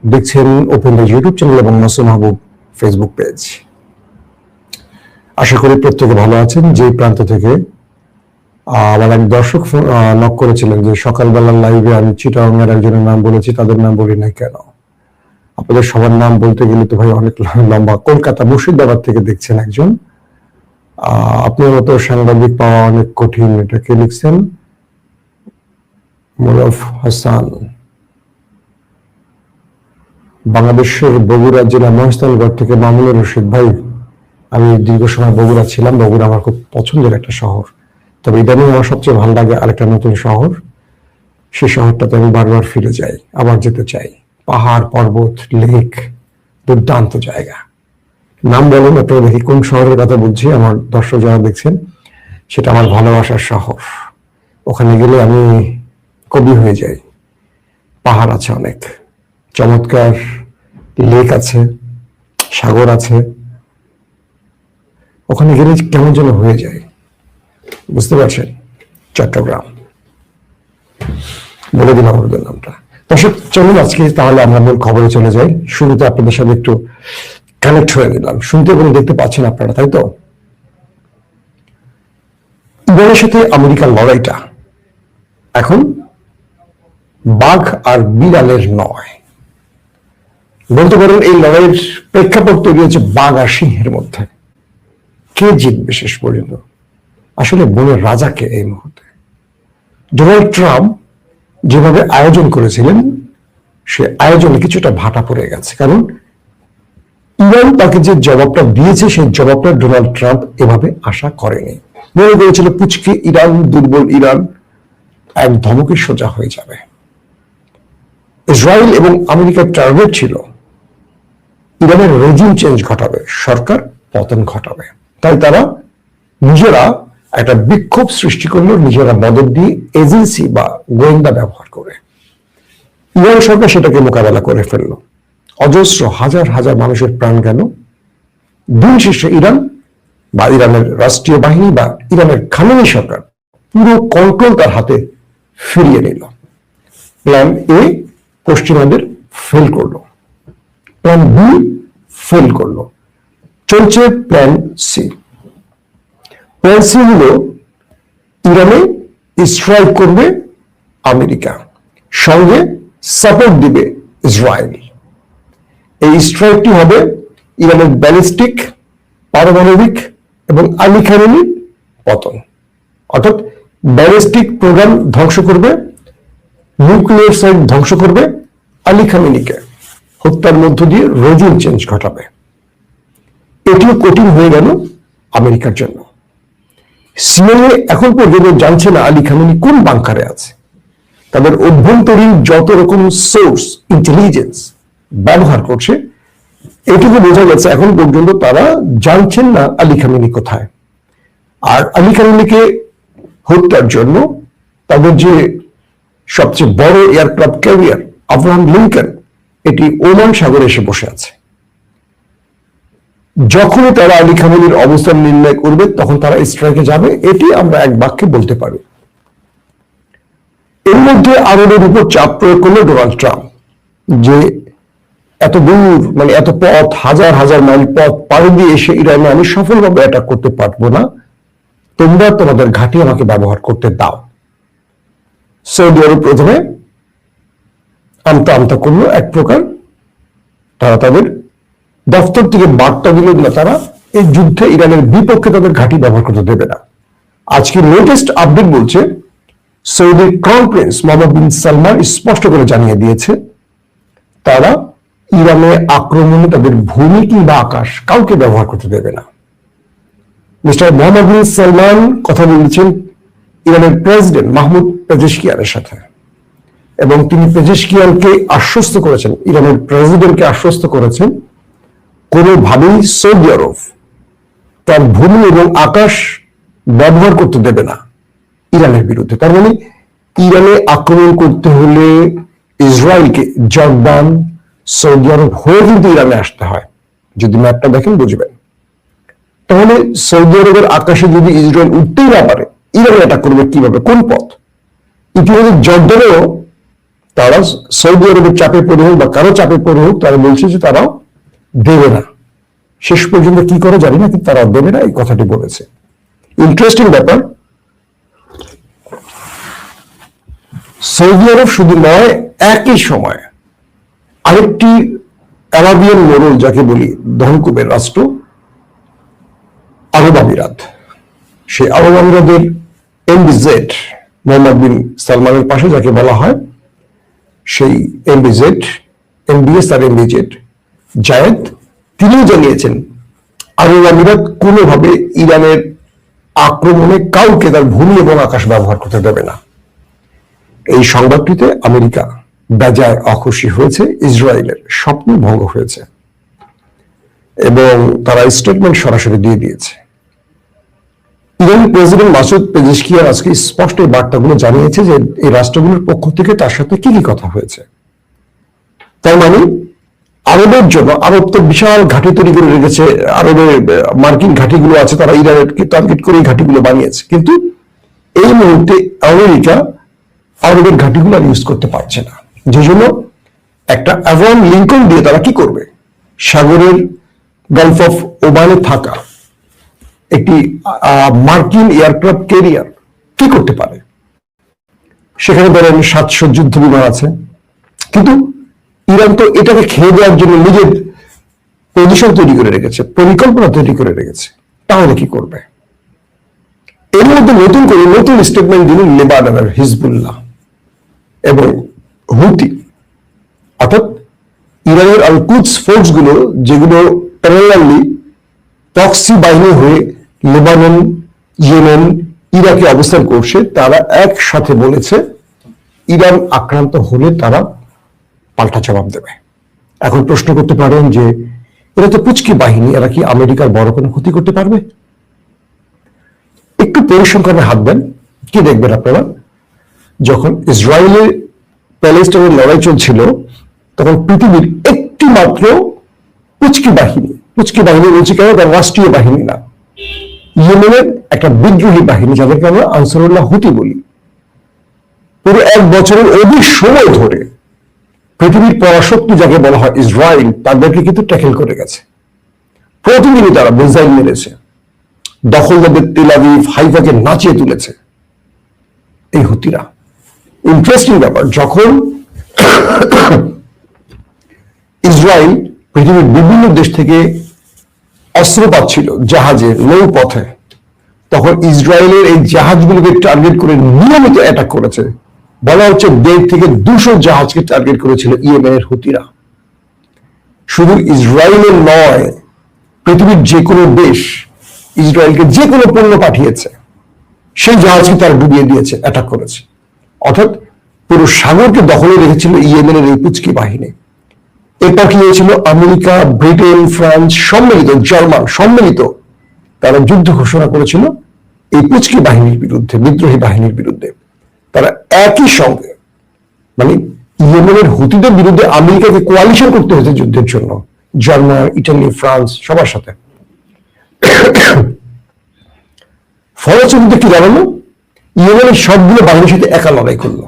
দেখছেন open the YouTube channel এবং মাসুম মাহবুব Facebook page. আশা করি প্রত্যেকে ভালো আছেন। যে প্রান্ত থেকে আমার এক দর্শক নক করেছিলেন যে সকালবেলার লাইভে আমি চিটাগাংয়ের একজনের নাম বলেছি, তাদের নাম বলি নাই কেন? আপনাদের সবার নাম বলতে গেলে তো ভাই অনেক লম্বা। কলকাতা মুর্শিদাবাদ থেকে দেখছেন একজন। আপনার মতো সাংবাদিক পাওয়া অনেক কঠিন। এটা কে লিখছেন? মোরফ হাসান। বাংলাদেশের বগুড়া জেলা মহেশখালীগড় থেকে মামুনুর রশিদ। ভাই, আমি দীর্ঘ সময় বগুড়া ছিলাম। বগুড়া আমার খুব পছন্দের একটা শহর, তবে ইদানিং আমার সবচেয়ে ভালো লাগে আরেকটা নতুন শহর। সেই শহরটাতে আমি বারবার ফিরে যাই, আবার যেতে চাই। পাহাড়, পর্বত, লেক, দুর্দান্ত জায়গা। নাম বলেন আপনারা, দেখি কোন শহরের কথা বলছি। আমার দর্শক যারা দেখছেন, সেটা আমার ভালোবাসার শহর। ওখানে গেলে আমি কবি হয়ে যাই। পাহাড় আছে অনেক, চমৎকার লেক আছে, সাগর আছে। ওখানে গেলে কেমন যেন হয়ে যায়, বুঝতে পারছেন? চট্টগ্রাম। বলে দিলাম আমাদের নামটা। দর্শক চলুন আজকে তাহলে আমরা মূল খবরে চলে যাই। শুরুতে আপনাদের সাথে একটু কানেক্ট হয়ে নিলাম। শুনতে এবং দেখতে পাচ্ছেন আপনারা, তাই তো? ইরানের সাথে আমেরিকার লড়াইটা এখন বাঘ আর বিড়ালের নয়, বলতে পারেন এই লড়াইয়ের প্রেক্ষাপট তৈরি হয়েছে বাঘ আর সিংহের মধ্যে। কে জিতবে শেষ পর্যন্ত? আসলে বনের রাজাকে এই মুহূর্তে ডোনাল্ড ট্রাম্প যেভাবে আয়োজন করেছিলেন, সে আয়োজনে কিছুটা ভাটা পড়ে গেছে। কারণ ইরান তাকে যে জবাবটা দিয়েছে, সেই জবাবটা ডোনাল্ড ট্রাম্প এভাবে আশা করেনি। মনে করেছিল পুচকে ইরান, দুর্বল ইরান এক ধমকে সোজা হয়ে যাবে। ইসরায়েল এবং আমেরিকার টার্গেট ছিল ইরানের রেজিম চেঞ্জ ঘটাবে, সরকার পতন ঘটাবে। তাই তারা নিজেরা একটা বিক্ষোভ সৃষ্টি করলো, নিজেরা মদত দিয়ে এজেন্সি বা গোয়েন্দা ব্যবহার করে। ইরান সরকার সেটাকে মোকাবেলা করে ফেললো। অজস্র হাজার হাজার মানুষের প্রাণ গেল। দিন শেষে ইরান বা ইরানের রাষ্ট্রীয় বাহিনী বা ইরানের খামেনি সরকার পুরো কন্ট্রোল তার হাতে ফিরিয়ে নিল। প্ল্যান এ পশ্চিমাদের ফেল করলো, প্ল্যান বি ফেল করলো, চলছে প্ল্যান সি। প্ল্যান সি হলো ইরানে স্ট্রাইক করবে আমেরিকা, সঙ্গে সাপোর্ট দিবে ইসরায়েল। এই স্ট্রাইকটি হবে ইরানের ব্যালিস্টিক, পারমাণবিক এবং আলী খামেনির পতন। অর্থাৎ ব্যালিস্টিক প্রোগ্রাম ধ্বংস করবে, নিউক্লিয়ার সাইট ধ্বংস করবে, আলী খামেনিকে হত্যার মধ্য দিয়ে রেজিম চেঞ্জ ঘটাবে। এটিও কঠিন হয়ে গেল আমেরিকার জন্য। সিআইএ এখন পর্যন্ত জানছে না আলী খামেনি কোন বাংকারে আছে। তাদের অভ্যন্তরীণ যত রকম সোর্স ইন্টেলিজেন্স ব্যবহার করছে, এটুকু বোঝা গেছে এখন পর্যন্ত তারা জানছেন না আলী খামেনি কোথায়। আর আলী খামেনিকে হত্যার জন্য তাদের যে সবচেয়ে বড় এয়ারক্রাফট ক্যারিয়ার আব্রাহাম লিঙ্কন, এটি ওমান সাগরে এসে বসে আছে। যখনই তারা আলী খামেনির অবস্থান নির্ণয় করবে, তখন তারা স্ট্রাইকে যাবে। এটি আমরা এক বাক্যে বলতে পারি। এর মধ্যে আরবের উপর চাপ প্রয়োগ করলো ডোনাল্ড ট্রাম্প, যে এত দূর, মানে এত পথ, হাজার হাজার মাইল পথ পাড়ি দিয়ে এসে ইরানে আমি সফলভাবে অ্যাটাক করতে পারবো না, তোমরা তোমাদের ঘাঁটি আমাকে ব্যবহার করতে দাও। সৌদি আরব প্রথমে আমতা আমতা করলো এক প্রকার। তারা তাদের দফতর থেকে বার্তা দিল না তারা এই যুদ্ধে ইরানের বিপক্ষে তাদের ঘাঁটি ব্যবহার করতে দেবে না। আজকে লেটেস্ট আপডেট বলছে সৌদির ক্রাউন প্রিন্স মোহাম্মদ বিন সালমান স্পষ্ট করে জানিয়ে দিয়েছে তারা ইরানে আক্রমণে তাদের ভূমি কিংবা আকাশ কাউকে ব্যবহার করতে দেবে না। মিস্টার মোহাম্মদ বিন সালমান কথা বলেছেন ইরানের প্রেসিডেন্ট মাহমুদ পেজেশকিয়ানের সাথে, এবং তিনি পেজেশকিয়ানকে আশ্বস্ত করেছেন, ইরানের প্রেসিডেন্টকে আশ্বস্ত করেছেন, কোনোভাবেই সৌদি আরব তার ভূমি এবং আকাশ ব্যবহার করতে দেবে না ইরানের বিরুদ্ধে। তার মানে ইরানে আক্রমণ করতে হলে ইসরায়েলকে জর্দান, সৌদি আরব হয়ে কিন্তু ইরানে আসতে হয়। যদি ম্যাপটা দেখেন বুঝবেন। তাহলে সৌদি আরবের আকাশে যদি ইসরায়েল উঠতেই না পারে, ইরানে অ্যাটাক করবে কিভাবে, কোন পথ? ইতিমধ্যে জর্দানেও তারা সৌদি আরবের চাপে পড়ে হোক বা কারো চাপে পড়ে হোক, তারা বলছে যে তারাও দেবে না। শেষ পর্যন্ত কি করে জানি না, কিন্তু তারা দেবে না, এই কথাটি বলেছে। ইন্টারেস্টিং ব্যাপার, সৌদি আরব শুধু নয়, একই সময় আরেকটি আরাবিয়ান মোড়ল, যাকে বলি ধনকুবের রাষ্ট্র, আরব আমিরাত, সেই আরব আমিরাতের এমবিজেড, মোহাম্মদ বিন সালমানের পাশে যাকে বলা হয়, সেই এমবিজেড, এমবিএস আর এমবিজেড জায়েদ, তিনিও জানিয়েছেন আরব আমিরাত কোনোভাবে ইরানের আক্রমণে কাউকে তার ভূমি এবং আকাশ ব্যবহার করতে দেবে না। এই সংবাদটিতে আমেরিকা বেজায় অখুশি হয়েছে, ইসরায়েলের স্বপ্ন ভঙ্গ হয়েছে এবং তারা স্টেটমেন্ট সরাসরি দিয়ে দিয়েছে। ইরানের প্রেসিডেন্ট মাসুদ পেজেশকিয়ান আজকে স্পষ্ট এই বার্তাগুলো জানিয়েছে যে এই রাষ্ট্রগুলোর পক্ষ থেকে তার সাথে কি কি কথা হয়েছে। তার মানে আরবের জন্য, আরব তো বিশাল ঘাঁটি তৈরি করে রেখেছে, আরবের মার্কিন ঘাঁটিগুলো আছে, তারা ইরানকে টার্গেট করে এই ঘাঁটিগুলো বানিয়েছে, কিন্তু এই মুহূর্তে আমেরিকা আরবের ঘাঁটিগুলো আর ইউজ করতে পারছে না। যে জন্য একটা অ্যাভন লিঙ্কন দিয়ে তারা কি করবে, সাগরের গালফ অফ ওমানে থাকা একটি মার্কিন এয়ারক্রাফট ক্যারিয়ার কি করতে পারে? সেখানে ধরেন 700 যুদ্ধ বিমান আছে, কিন্তু ইরান তো এটাকে খেয়ে দেওয়ার জন্য নিজের পজিশন তৈরি করে রেখেছে, পরিকল্পনা তৈরি করে রেখেছে। তাহলে কি করবে? এর মধ্যে নতুন স্টেটমেন্ট দিল লেবাননের হিজবুল্লাহ এবং হুতি, অর্থাৎ ইরানের আল কুদস ফোর্স গুলো, যেগুলো প্যারালালি প্রক্সি বাহিনী হয়ে লেবানন, ইয়েমেন, ইরাকে অবস্থান করছে, তারা একসাথে বলেছে ইরান আক্রান্ত হলে তারা পাল্টা জবাব দেবে। এখন প্রশ্ন করতে পারেন যে এরা তো পুচকি বাহিনী, এরা কি আমেরিকার বড় কোনো ক্ষতি করতে পারবে? একটু পরিসংখ্যানে হাত দেন, কি দেখবেন আপনারা, যখন ইসরায়েলে প্যালেস্টাইনের লড়াই চলছিল, তখন পৃথিবীর একটি মাত্র পুচকি বাহিনী বলছি কেন, তার রাষ্ট্রীয় বাহিনী না, ইয়েমেনের একটা বিদ্রোহী বাহিনী, যাদেরকে আমরা আনসারুল্লাহ হুতি বলি, পুরো 1 বছরের অধিক সময় ধরে পৃথিবীর পরাশক্তি যাকে বলা হয় ইসরায়েল, তাদেরকে কিন্তু ট্যাকেল করে গেছে। প্রতিদিনই তারা মিসাইল মেরেছে, দখলদারদের তেল আবিব, হাইফাকে নাচিয়ে তুলেছে এই হুতিরা। ইন্টারেস্টিং ব্যাপার, যখন ইসরায়েল পৃথিবীর বিভিন্ন দেশ থেকে অস্ত্র পাচ্ছিল জাহাজে, নৌপথে, তখন ইসরায়েলের এই জাহাজগুলোকে টার্গেট করে নিয়মিত অ্যাটাক করেছে। বলা হচ্ছে 1.5 থেকে 200 জাহাজকে টার্গেট করেছিল ইয়েমেনের হুতিরা। শুধু ইসরায়েলের নয়, পৃথিবীর যে কোনো দেশ ইসরায়েলকে যে কোনো পণ্য পাঠিয়েছে, সেই জাহাজকে তারা ডুবিয়ে দিয়েছে, অ্যাটাক করেছে। অর্থাৎ পুরো সাগরকে দখলে রেখেছিল ইয়েমেনের এই পুচকি বাহিনী। এরপর কি হয়েছিল, আমেরিকা, ব্রিটেন, ফ্রান্স সম্মিলিত, জার্মান সম্মিলিত, তারা যুদ্ধ ঘোষণা করেছিল এই পুচকি বাহিনীর বিরুদ্ধে, বিদ্রোহী বাহিনীর বিরুদ্ধে। তারা একই সঙ্গে, মানে ইয়েমেনের হুতিদের বিরুদ্ধে আমেরিকাকে কোয়ালিশন করতে হয়েছে যুদ্ধের জন্য, জার্মান, ইটালি, ফ্রান্স সবার সাথে। ফলশ্রুতিতে কি দাঁড়ালো, ইয়েমেনের সবগুলো বাহিনীর সাথে একা লড়াই করলো,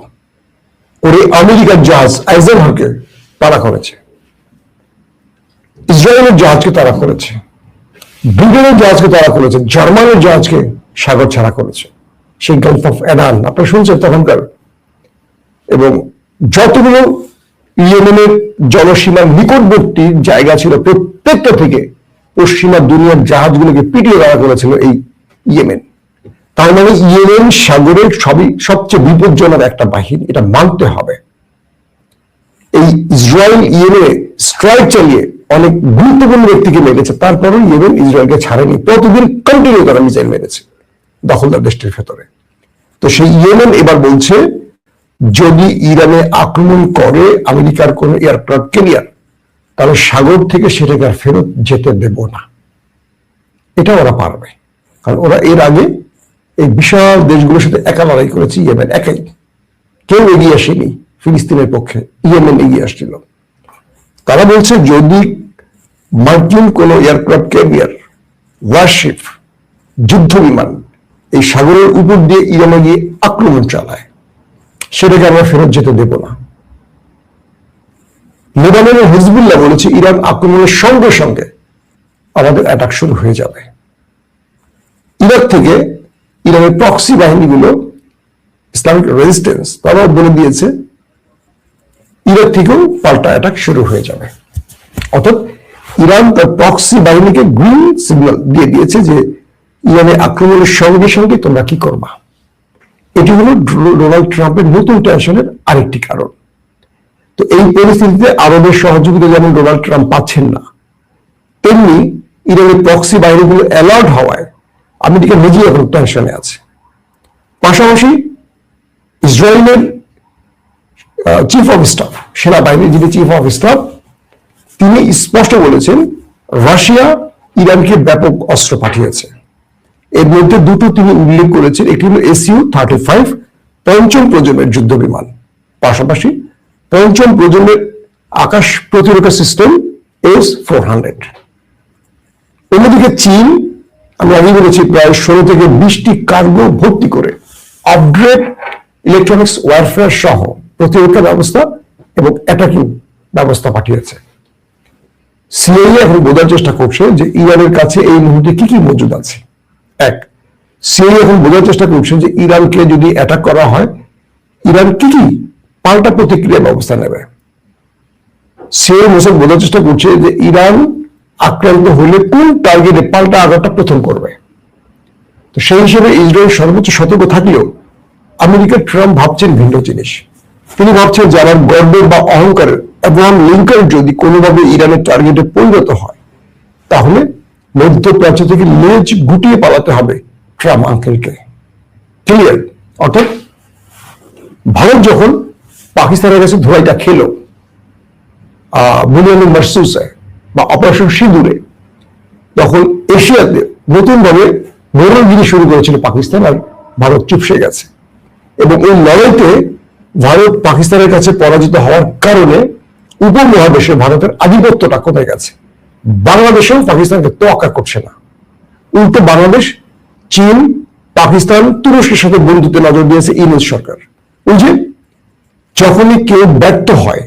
করে আমেরিকার জাহাজ আইজেনহাওয়ারকে তাড়া করেছে, ইসরায়েলের জাহাজকে তাড়া করেছে, ব্রিটেনের জাহাজকে তাড়া করেছে, জার্মানের জাহাজকে সাগর ছাড়া করেছে, সেই গালফ অফ এডান আপনারা শুনছেন তখনকার। এবং যতগুলো ইয়েমেনের জলসীমার নিকটবর্তী জায়গা ছিল, প্রত্যেকটা থেকে পশ্চিমা দুনিয়ার জাহাজগুলোকে পিটিয়ে দেওয়া করেছিল এই ইয়েমেন। তার মানে ইয়েমেন সাগরের সবচেয়ে বিপজ্জনক একটা বাহিনী, এটা মানতে হবে। এই ইসরায়েল ইয়েমেনে স্ট্রাইক চালিয়ে অনেক গুরুত্বপূর্ণ ব্যক্তিকে মেরেছে, তারপরও ইয়েমেন ইসরায়েলকে ছাড়েনি, প্রতিদিন কন্টিনিউ তারা মিসাইল মেরেছে দখলদার দেশটির ভেতরে। তো সেই ইয়েমেন এবার বলছে, যদি ইরানে আক্রমণ করে আমেরিকার কোন এয়ারক্রাফট ক্যারিয়ার, তাহলে সাগর থেকে সেটাকে আর ফেরত যেতে দেব না। এটা ওরা পারবে, কারণ ওরা এর আগে এই বিশাল দেশগুলোর সাথে একা লড়াই করেছে, ইয়েমেন একাই, কেউ এগিয়ে আসেনি ফিলিস্তিনের পক্ষে, ইয়েমেন এগিয়ে আসছিল। তারা বলছে যদি মার্কিন কোন এয়ারক্রাফট ক্যারিয়ার, ওয়ারশিপ, যুদ্ধ বিমান এই সাগরের উপর দিয়ে ইরানে গিয়ে আক্রমণ চালায়, সেটাকে আমরা ফেরত যেতে দেব না। লেবাননের হিজবুল্লাহ বলেছে ইরান আক্রমণের সঙ্গে সঙ্গে আমাদের অ্যাটাক শুরু হয়ে যাবে। ইরাক থেকে ইরানের প্রক্সি বাহিনীগুলো, ইসলামিক রেজিস্ট্যান্স, তারাও বলে দিয়েছে ইরাক থেকেও পাল্টা অ্যাটাক শুরু হয়ে যাবে। অর্থাৎ ইরান তার প্রক্সি বাহিনীকে গ্রিন সিগন্যাল দিয়ে দিয়েছে যে ইরানের আক্রমণের সঙ্গে সঙ্গে তোমরা কি করবা। এটি হলো ডোনাল্ড ট্রাম্পের নতুন টেনশনের আরেকটি কারণ। তো এই পরিস্থিতিতে আরবের সহযোগিতা যেমন ডোনাল্ড ট্রাম্প পাচ্ছেন না, তেমনি ইরানের প্রক্সি বাহিনীগুলো অ্যালার্ট হওয়ায় আমেরিকা নিজেই এখন টেনশনে আছে। পাশাপাশি ইসরায়েলের চিফ অফ স্টাফ, সেনাবাহিনীর যিনি চিফ অফ স্টাফ, তিনি স্পষ্ট বলেছেন রাশিয়া ইরানকে ব্যাপক অস্ত্র পাঠিয়েছে। এর মধ্যে দুটো তিনি উল্লেখ করেছেন, একটি হল SU-35 পঞ্চম প্রজন্মের যুদ্ধ বিমান, পাশাপাশি পঞ্চম প্রজন্মের আকাশ প্রতিরক্ষা সিস্টেম S-400। অন্যদিকে চীন, আমি আগে বলেছি, প্রায় 16 থেকে 20টি কার্গো ভর্তি করে আপগ্রেড ইলেকট্রনিক্স ওয়ারফেয়ার সহ প্রতিরক্ষা ব্যবস্থা এবং অ্যাটাকিং ব্যবস্থা পাঠিয়েছে। সিআইএ এখন বোঝার চেষ্টা করছে যে ইরানের কাছে এই মুহূর্তে কি কি মজুদ আছে। এক, সিআইএ এখন বোঝার চেষ্টা করছে যে ইরানকে যদি অ্যাটাক করা হয় ইরান কি কি পাল্টা প্রতিক্রিয়া ব্যবস্থা নেবে। সিআইএ মোসাদ বোঝার চেষ্টা করছে যে ইরান আক্রান্ত হলে কোন টার্গেটে পাল্টা আঘাতটা প্রথম করবে। তো সেই হিসেবে ইসরায়েল সর্বোচ্চ সতর্ক থাকলেও আমেরিকার ট্রাম্প ভাবছেন ভিন্ন জিনিস। তিনি ভাবছেন যে আমার গর্বের বা অহংকারের অ্যাব্রাহাম লিঙ্কন যদি কোনোভাবে ইরানের টার্গেটে পরিণত হয় তাহলে মধ্যপ্রাচ্য থেকে লেজ গুটিয়ে পালাতে হবে ট্রাম্প আঙ্কেলকে। ক্লিয়ার? অর্থাৎ ভারত যখন পাকিস্তানের কাছে ধোয়াইটা খেলো বুনিয়ানুল মারসুসে বা অপারেশন সিঁদুরে, তখন এশিয়াতে নতুনভাবে মোড়লগিরি শুরু করেছিল পাকিস্তান, আর ভারত চুপসে গেছে। এবং এই লড়াইতে ভারত পাকিস্তানের কাছে পরাজিত হওয়ার কারণে উপমহাদেশে ভারতের আধিপত্যটা কমে গেছে। বাংলাদেশেও পাকিস্তানকে তোয়াক্কা করছে না, উল্টো বাংলাদেশ, চীন, পাকিস্তান, তুরস্কের সাথে বন্ধুত্বে নজর দিয়েছে ইউনূস সরকার। ওই যে যখনই কেউ ব্যর্থ হয়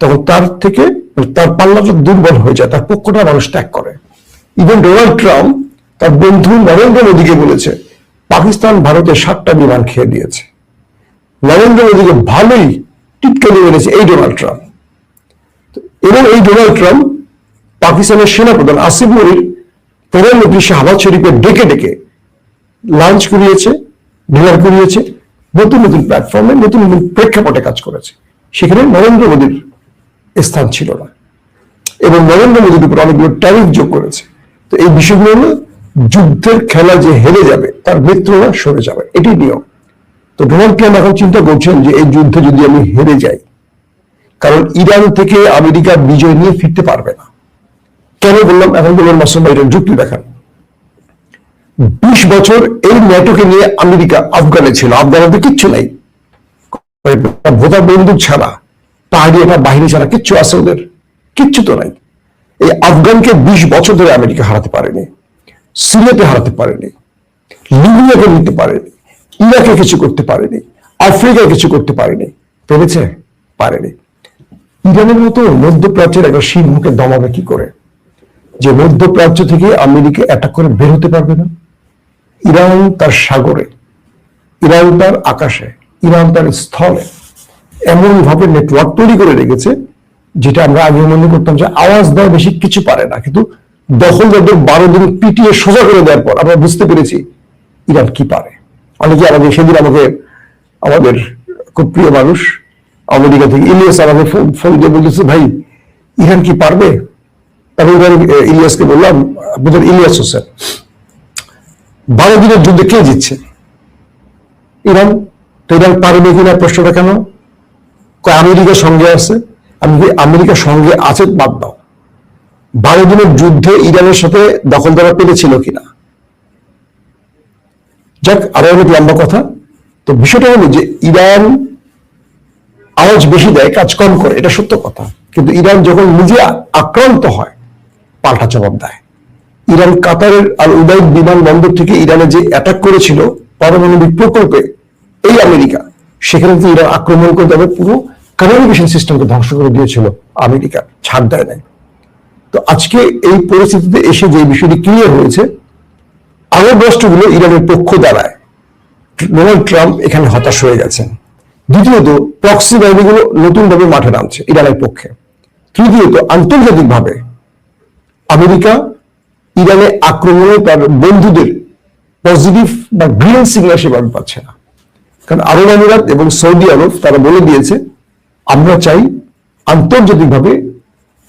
তখন তার থেকে তার পাল্লাটা দুর্বল হয়ে যায়, তার পক্ষটা মানুষ ত্যাগ করে। ইভেন ডোনাল্ড ট্রাম্প তার বন্ধু নরেন্দ্র মোদীকে বলেছে পাকিস্তান ভারতের 7টা বিমান খেয়ে দিয়েছে। নরেন্দ্র মোদীকে ভালোই টিটকারি মেরেছে এই ডোনাল্ড ট্রাম্প। এবং এই ডোনাল্ড ট্রাম্প পাকিস্তানের সেনাপ্রধান আসিফ মনির প্রধানমন্ত্রী শাহবাজ শরীফের ডেকে ডেকে লাঞ্চ করিয়েছে, ডিনার করিয়েছে, নতুন নতুন প্ল্যাটফর্মে নতুন নতুন প্রেক্ষাপটে কাজ করেছে। সেখানে নরেন্দ্র মোদীর স্থান ছিল না এবং নরেন্দ্র মোদীর উপর অনেকগুলো ট্যারিফ যোগ করেছে। তো এই বিষয়গুলো হলো যুদ্ধের খেলা যে হেরে যাবে তার মিত্ররা সরে যাবে, এটি নিয়ম। তো ডোনাল্ড ট্রাম্প এখন চিন্তা করছেন যে এই যুদ্ধে যদি আমি হেরে যাই, কারণ ইরান থেকে আমেরিকা বিজয় নিয়ে ফিরতে পারবে না। কেন বললাম? এখন বললাম মাসুম ভাই, যুক্তি দেখান। 20 বছর এই ন্যাটোকে নিয়ে আমেরিকা আফগানে ছিল, আফগানে কিচ্ছু নাই, ভোটার বন্দুক ছাড়া, পাহাড়ি একটা বাহিনী ছাড়া কিচ্ছু আছে ওদের? কিচ্ছু তো নাই। এই আফগানকে 20 বছর ধরে আমেরিকা হারাতে পারেনি, সিরিয়াতে হারাতে পারেনি, লিবিয়াকে নিতে পারেনি, ইরাকে কিছু করতে পারেনি, আফ্রিকায় কিছু করতে পারেনি। পেরেছে? পারেনি। ইরানের মতো মধ্যপ্রাচ্যের একটা শির মুখে দমাবে কি করে, যে মধ্যপ্রাচ্য থেকে আমেরিকা অ্যাটাক করে বের হতে পারবে না? ইরান তার সাগরে, ইরান তার আকাশে, ইরান তার স্থলে এমন ভাবে নেটওয়ার্ক তৈরি করে রেখেছে যেটা আমরা আগে মনে করতাম যে আওয়াজ দেওয়া বেশি কিছু পারে না, কিন্তু দখলদারদের 12 দিন পিটিয়ে সোজা করে দেওয়ার পর আমরা বুঝতে পেরেছি ইরান কি পারে। অনেকে আমাদের সেদিন আমাদের খুব প্রিয় মানুষ আমেরিকা থেকে ইলিয়াস আমাকে ফোন দিয়ে বলতেছে, ভাই ইরান কি পারবে? আমি ইলিয়াসকে বললাম, আপনাদের ইলিয়াস হোসেন, 12 দিনের যুদ্ধে কে জিতছে? ইরান। তো ইরান পারবে কিনা প্রশ্নটা কেন? আমেরিকার সঙ্গে আছে। আমি আমেরিকার সঙ্গে আছে বাদ দাও, 12 দিনের যুদ্ধে ইরানের সাথে দখলদারা পেরেছিল কিনা? যাক, আরো অনেক লম্বা কথা। তো বিষয়টা হলো যে ইরান আওয়াজ বেশি দেয়, কাজ কম করে, এটা সত্য কথা। কিন্তু ইরান যখন নিজে আক্রান্ত হয় পাল্টা জবাব দেয়। ইরান কাতারের আল উদাইদ বিমানবন্দর থেকে ইরানে যে অ্যাটাক করেছিল পারমাণবিক প্রকল্পে এই আমেরিকা, সেখানে ইরান আক্রমণ করে তবে পুরো কমিউনিকেশন সিস্টেমকে ধ্বংস করে দিয়েছিল আমেরিকা, ছাড় দেয় নাই। তো আজকে এই পরিস্থিতিতে এসে যে বিষয়টি ক্লিয়ার হয়েছে, আরব রাষ্ট্রগুলো ইরানের পক্ষ দাঁড়ায়, ডোনাল্ড ট্রাম্প এখানে হতাশ হয়ে গেছেন। দ্বিতীয়ত, প্রক্সি বাহিনীগুলো নতুনভাবে মাঠে নামছে ইরানের পক্ষে। তৃতীয়ত, আন্তর্জাতিকভাবে আমেরিকা ইরানে আক্রমণে তার বন্ধুদের পজিটিভ বা গ্রিন সিগন্যাল সেভাবে পাচ্ছে না। কারণ আরব আমিরাত এবং সৌদি আরব তারা বলে দিয়েছে, আমরা চাই আন্তর্জাতিকভাবে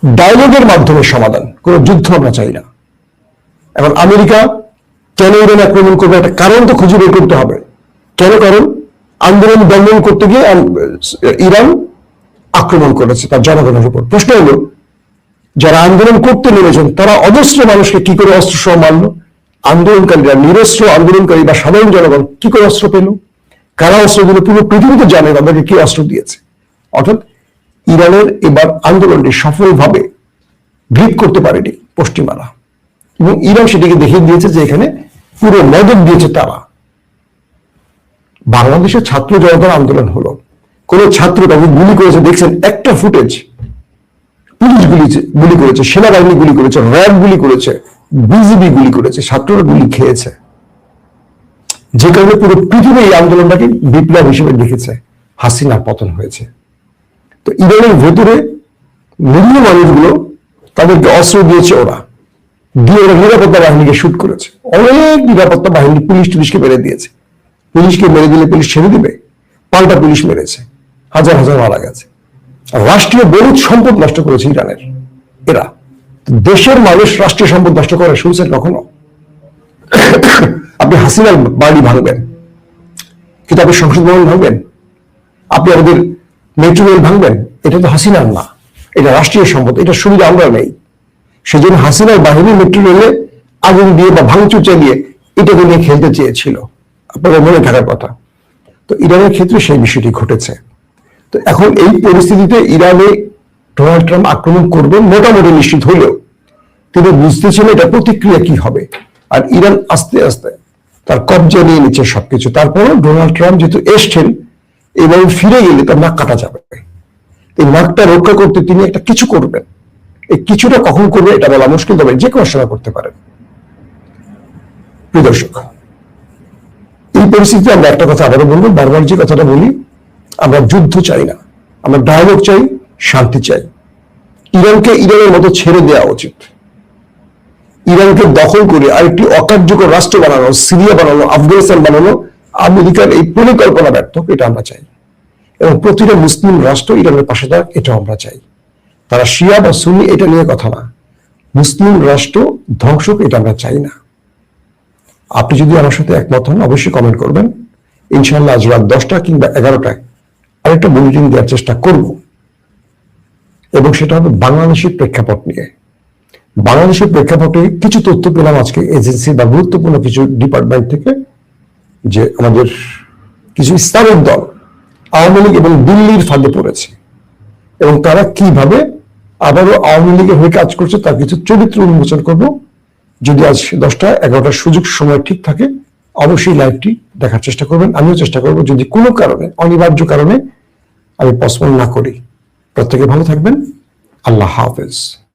ডায়ালগের মাধ্যমে সমাধান, কোনো যুদ্ধ আমরা চাই না। এখন আমেরিকা কেন ইরান আক্রমণ করবে, একটা কারণ তো খুঁজে বের করতে হবে। কেন? কারণ আন্দোলন দমন করতে গিয়ে ইরান আক্রমণ করেছে তার জনগণের উপর। প্রশ্ন হলো, যারা আন্দোলন করতে নেমেছেন তারা অজস্র মানুষকে কি করে অস্ত্র সহ মারল? আন্দোলনকারীরা, নিরস্ত্র আন্দোলনকারী বা সাধারণ জনগণ কি করে অস্ত্র পেল? কারা অস্ত্র দিল? পুরো পৃথিবীতে জানে তাদেরকে কি অস্ত্র দিয়েছে। অর্থাৎ ইরানের এবার আন্দোলনটি সফলভাবে গ্রিপ করতে পারেনি পশ্চিমারা, এবং ইরান সেটিকে দেখিয়ে দিয়েছে যে এখানে পুরো মদত দিয়েছে তারা। বাংলাদেশের ছাত্র জনতার আন্দোলন হলো, কোন ছাত্র তাকে গুলি করেছে দেখছেন? একটা ফুটেজ, পুলিশ গুলি করেছে, সেনাবাহিনী গুলি করেছে, র্যাব গুলি করেছে, বিজিবি গুলি করেছে, ছাত্ররা গুলি খেয়েছে। যে কারণে পুরো পৃথিবী এই আন্দোলনটাকে বিপ্লব হিসেবে দেখেছে। হাসিনার পতন হয়েছে। তো ইরানের ভেতরে নিরীহ মানুষগুলো, তাদেরকে অস্ত্র দিয়েছে ওরা, দিয়ে ওরা নিরাপত্তা বাহিনীকে শুট করেছে। অনেক নিরাপত্তা বাহিনী পুলিশকে মেরে দিয়েছে। পুলিশকে মেরে দিলে পুলিশ ছেড়ে দিবে? পাল্টা পুলিশ মেরেছে, হাজার হাজার মারা গেছে। রাষ্ট্রীয় বহু সম্পদ নষ্ট করেছে ইরানের এরা। দেশের মানুষ রাষ্ট্রীয় সম্পদ নষ্ট করে শুনছেন কখনো? আপনি হাসিনার বাড়ি ভাঙবেন, কিন্তু আপনি সংসদ ভবন ভাঙবেন, আপনি আমাদের মেট্রো রেল ভাঙবেন, এটা তো হাসিনার না, এটা রাষ্ট্রীয় সম্পদ, এটা সুবিধা আমরা নেই। সেজন্য হাসিনার বাহিনী মেট্রো রেলে আগুন দিয়ে বা ভাঙচুর চালিয়ে এটাকে নিয়ে খেলতে চেয়েছিল, আপনাদের মনে থাকার কথা। তো ইরানের ক্ষেত্রে সেই বিষয়টি ঘটেছে। তো এখন এই পরিস্থিতিতে ইরানে ডোনাল্ড ট্রাম্প আক্রমণ করবেন মোটামুটি নিশ্চিত হলেও তিনি বুঝতেছেন এটা প্রতিক্রিয়া কি হবে। আর ইরান আস্তে আস্তে তার কবজা নিয়ে নিচ্ছে সবকিছু। তারপরও ডোনাল্ড ট্রাম্প যেহেতু এসছেন, এবার ফিরে গেলে তার নাক কাটা যাবে। এই নাকটা রক্ষা করতে তিনি একটা কিছু করবেন। এই কিছুটা কখন করবে এটা বলা মুশকিল, তবে যে কোনো সময় করতে পারেন। প্রিয় দর্শক, এই পরিস্থিতিতে আমরা একটা কথা আবারও বলবো, বারবার যে কথাটা বলি, আমরা যুদ্ধ চাই না, আমরা ডায়ালগ চাই, শান্তি চাই। ইরানকে ইরানের মতো ছেড়ে দেওয়া উচিত। ইরানকে দখল করে আরেকটি অকার্যকর রাষ্ট্র বানানো, সিরিয়া বানানো, আফগানিস্তান বানানো, আমেরিকার এই পরিকল্পনা ব্যর্থ, এটা আমরা চাই। এবং প্রতিটা মুসলিম রাষ্ট্র ইরানের পাশে থাক, এটাও আমরা চাই। তারা শিয়া বা সুন্নি এটা নিয়ে কথা না, মুসলিম রাষ্ট্র ধ্বংসক এটা আমরা চাই না। আপনি যদি আমার সাথে একমত হন অবশ্যই কমেন্ট করবেন। ইনশাআল্লাহ আজ রাত 10টা কিংবা 11টায় আরেকটা বুলেটিন দেওয়ার চেষ্টা করব, এবং সেটা হবে বাংলাদেশের প্রেক্ষাপট নিয়ে। বাংলাদেশের প্রেক্ষাপটে কিছু তথ্য পেলাম আজকে এজেন্সি বা গুরুত্বপূর্ণ কিছু ডিপার্টমেন্ট থেকে, যে আমাদের কিছু ইসলামিক দল আওয়ামী লীগ এবং দিল্লির ফাঁদে পড়েছে, এবং তারা কিভাবে আবারও আওয়ামী লীগের হয়ে কাজ করছে তার কিছু চরিত্র উন্মোচন করব। যদি আজ 10টা 11টার সুযোগ সময় ঠিক থাকে অবশ্যই লাইভটি দেখার চেষ্টা করবেন। আমিও চেষ্টা করব, যদি কোনো কারণে, অনিবার্য কারণে আমি পোস্টপোন না করি। প্রত্যেকে ভালো থাকবেন। আল্লাহ হাফেজ।